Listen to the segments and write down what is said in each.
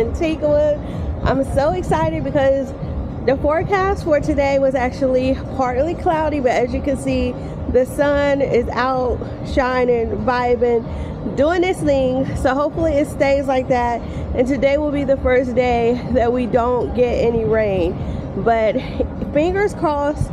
Antigua. I'm so excited because the forecast for today was actually partly cloudy, but as you can see, the sun is out shining, vibing, doing its thing. So hopefully it stays like that, and today will be the first day that we don't get any rain. But fingers crossed,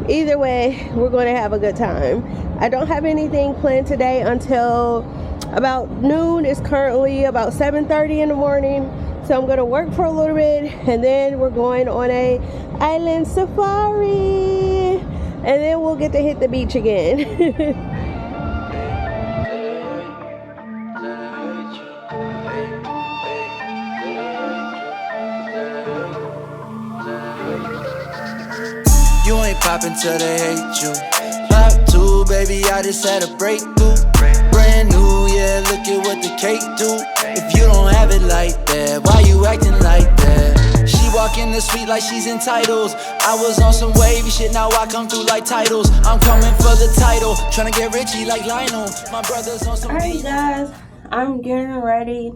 either way, we're going to have a good time. I don't have anything planned today until about noon. It's currently about 7:30 in the morning. So I'm going to work for a little bit, and then we're going on a island safari, and then we'll get to hit the beach again. You ain't poppin' till they hate you. Pop two, baby, I just had a breakthrough. Brand new, yeah, look at what the cake do. If you don't have it like that, why you acting like that? She walk in the suite like she's in titles. I was on some wavy shit, now I come through like titles. I'm coming for the title, tryna get Richie like Lionel. My brother's on some. Alright guys, I'm getting ready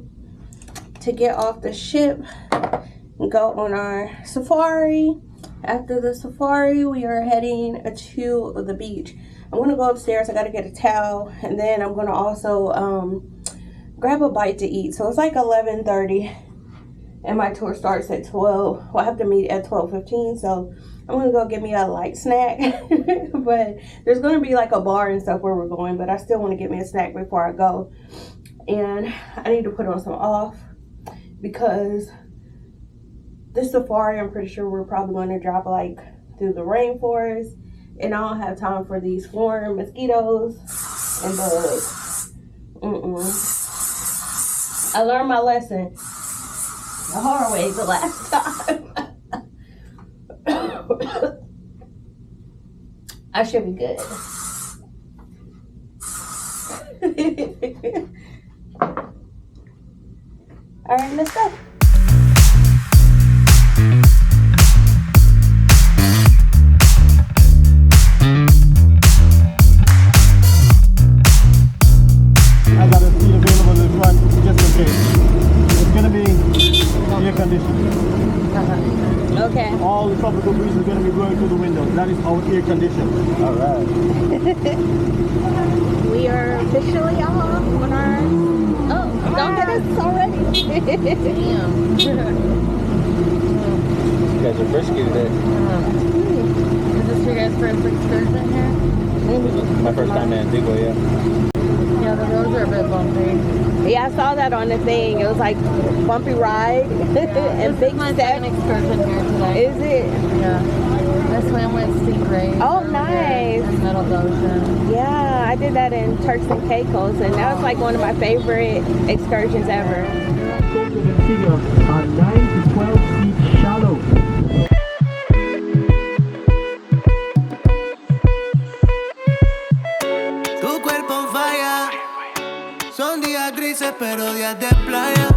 to get off the ship and go on our safari. After the safari, we are heading to the beach. I'm gonna go upstairs. I gotta get a towel, and then I'm gonna also grab a bite to eat. So it's like 11:30, and my tour starts at 12. Well, I have to meet at 12:15, so I'm gonna go get me a light snack. But there's gonna be like a bar and stuff where we're going, but I still want to get me a snack before I go. And I need to put on some off because this safari, I'm pretty sure we're probably going to drop like through the rainforest, and I don't have time for these foreign mosquitoes and bugs. I learned my lesson the hard way the last time. I should be good. All right, let's go. I got a seat available in the front just in case. It's going to be air conditioned. Okay. All the tropical breeze is going to be blowing through the windows. That is our air condition. All right. We are officially off on our... Oh, don't get us already. Damn. You guys are frisky today. Is this your guys' first excursion here? My first time in Antigua, yeah. Yeah, the roads are a bit bumpy. Yeah, I saw that on the thing. It was like bumpy ride and big my steps. second excursion here today. Is it? Yeah. I swam with stingrays. Oh, nice. And Metal Ocean. Yeah, I did that in Turks and Caicos, and that was like one of my favorite excursions ever. Figure are 9 to 12 feet shallow. Tu cuerpo falla. Son días grises, pero días de playa.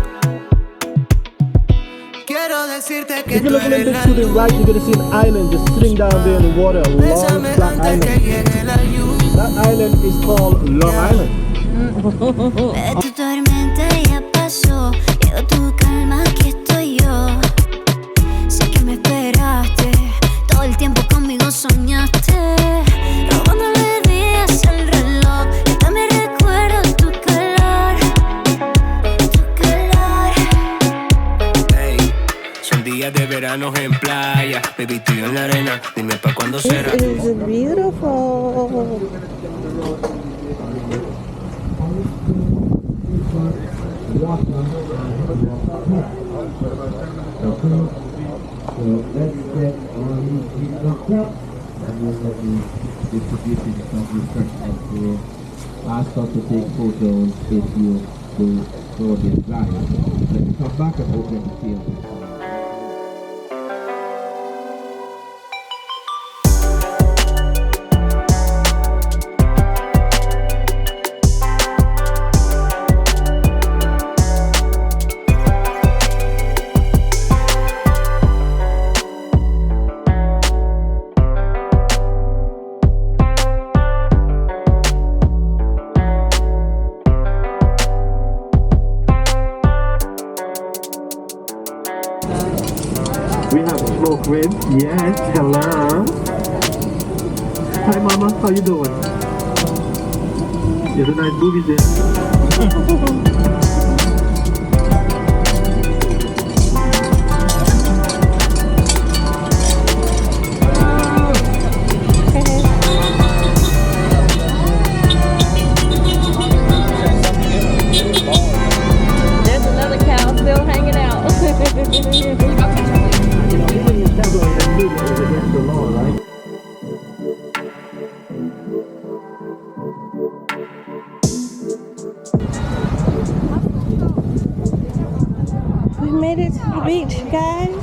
Quiero decirte que If you tú look a eres little la bit to the luz. right, you're going to see an island just sitting down there in the water, a long Bésame flat antes que island. llegue la lluvia. That island is called Long Island. Tu tormenta ya pasó, llegó tu calma, aquí estoy yo. Sé que me esperaste, todo el tiempo conmigo soñaste, robándole días al reloj. Yo también recuerdo tu calor, tu calor. Ey, son días de verano en playa, baby, tú y yo en la arena. Dime pa' cuándo será. It is beautiful. So let's get on the cup and then let me distribute it from the front and to ask us to take photos if you do throw the flyer. Let me come back and open the field. We have smoked ribs. Yes, hello. Hi, Mama. How you doing? There's a nice movie there. There's another cow still hanging out. Even in February, that food is against the law, right? We made it to the beach, guys.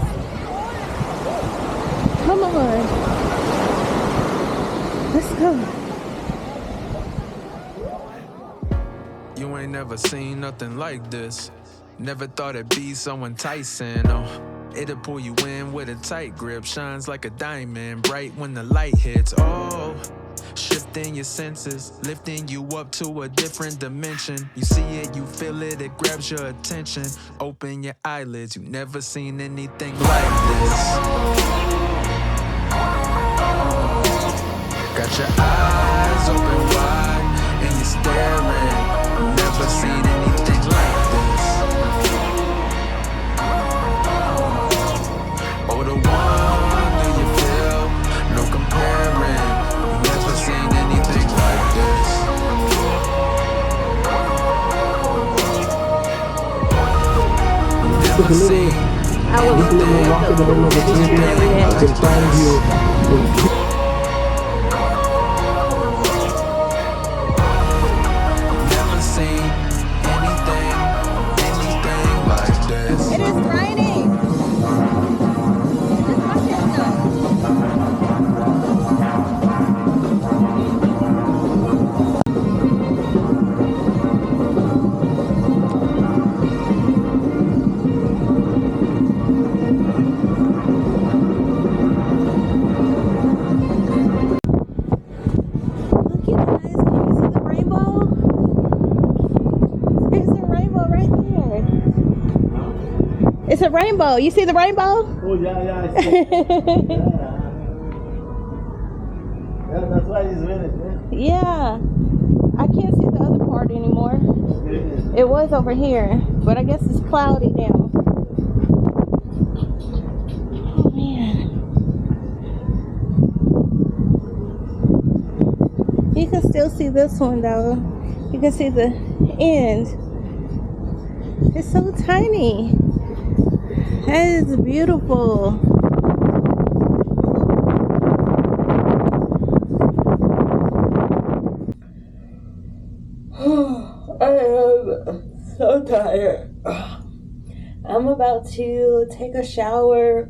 Come on. Let's go. You ain't never seen nothing like this. Never thought it'd be so enticing. Oh, it'll pull you in with a tight grip. Shines like a diamond, bright when the light hits. Oh, shifting your senses, lifting you up to a different dimension. You see it, you feel it, it grabs your attention. Open your eyelids, you've never seen anything like this. Got your eyes open wide and you're staring. Never seen anything like this. Oh, the wonder you feel, no comparing. Never seen anything like this. Never seen anything Walk in the middle of the Caribbean. I can find you. Never seen anything like this. It is raining. Look, you guys. Can you see the rainbow? There's a rainbow right there. It's a rainbow. You see the rainbow? Oh, yeah, I see. Yeah, that's why he's winning, Yeah. I can't see the other part anymore. yeah. It was over here, but I guess it's cloudy now. Oh man. You can still see this one though. You can see the end. It's so tiny. That is beautiful. I am so tired. I'm about to take a shower.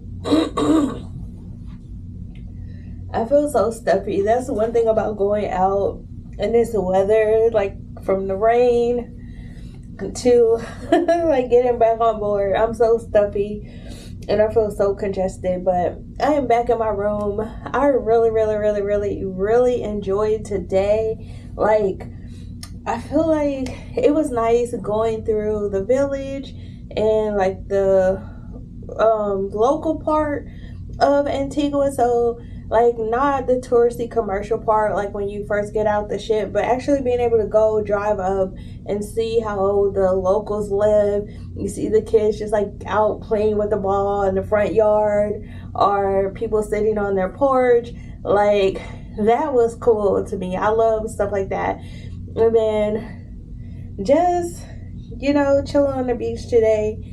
I feel so stuffy. That's one thing about going out in this weather, like from the rain to like getting back on board. I'm so stuffy and I feel so congested, but I am back in my room. I really enjoyed today. Like, I feel like it was nice going through the village and like the local part of Antigua. So like not the touristy commercial part, like when you first get out the ship, but actually being able to go drive up and see how the locals live. You see the kids just like out playing with the ball in the front yard, or people sitting on their porch. Like, that was cool to me. I love stuff like that. And then just, you know, chilling on the beach today.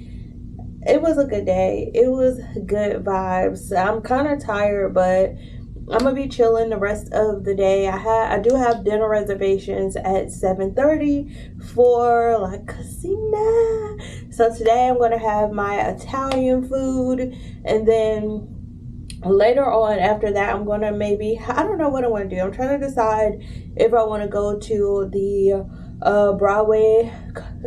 It was a good day. It was good vibes. I'm kind of tired, but I'm gonna be chilling the rest of the day. I do have dinner reservations at 7:30 for La Cocina. So today I'm gonna have my Italian food, and then later on after that I'm gonna maybe, I don't know what I want to do. I'm trying to decide if I want to go to the Broadway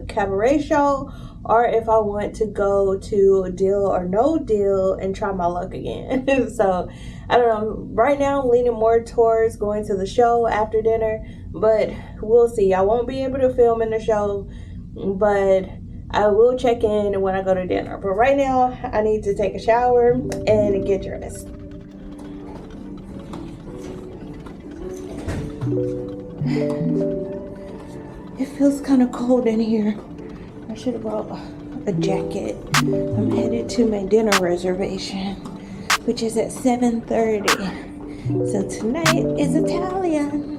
cabaret show, or if I want to go to Deal or No Deal and try my luck again. So I don't know. Right now I'm leaning more towards going to the show after dinner, but we'll see. I won't be able to film in the show, but I will check in when I go to dinner. But right now, I need to take a shower and get dressed. It feels kind of cold in here. I should have brought a jacket. I'm headed to my dinner reservation, which is at 7:30. So tonight is Italian.